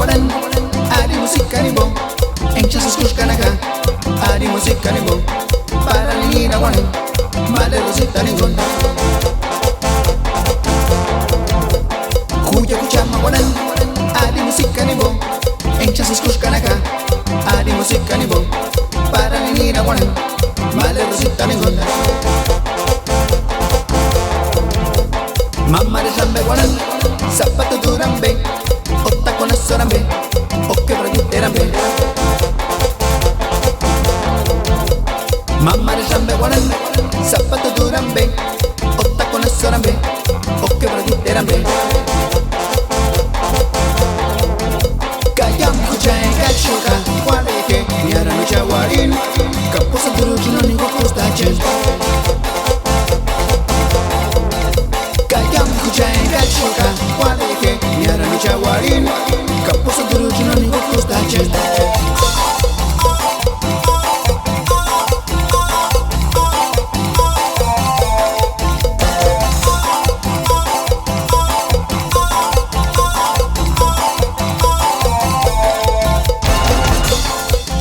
mawaran, ari musika ni bo. Encha sus kushkanaka, ari musika ni bo. Para ni na waran, male rosita ni gon. Kuya kucha mawaran, ari musika ni bo. Encha sus kushkanaka, ari musika ni bo. Para ni na waran, male rosita ni gon. Mamma de Sambe Guaran, zapato durambe, otta con asorambe, occhio proietterambe. Mamma de Sambe Guaran, zapato durambe, otta con asorambe, occhio proietterambe. Kayam kuchai kachuka, quale che mi erano jawarin, caposa durucino ni costa chen. Kuchai kachuka, quale che mi erano jawarin, caposa durucino ni costa chen.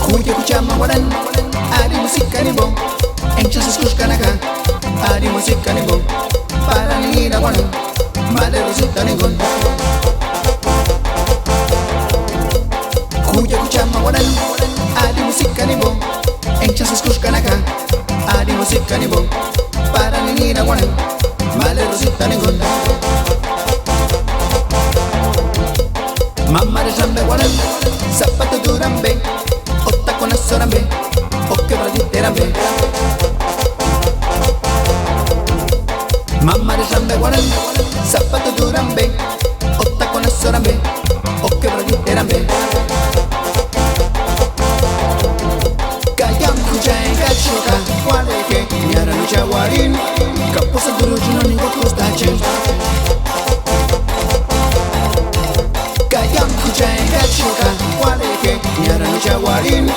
Kuya kuchama waran, ari musika ni bo. Encha sus kushkanaka, ari musika ni bo. Para ni na waran, male rosita ni gon. Kuya kuchama waran, ari musika ni bo. Encha sus kushkanaka, ari musika ni bo. Para ni na waran, male rosita ni gon. Mamma de Sambe waran, zapato durambe, otta con asorambe, occhio proietterambe. Mamma de Sambe Guaran, zapato durambe, otta con asorambe, occhio proietterambe. Kayam kuchai kachuka, quale che mi erano jawarin, caposa durucino ni costa chen. Kayam kuchai kachuka, quale che mi erano jawarin,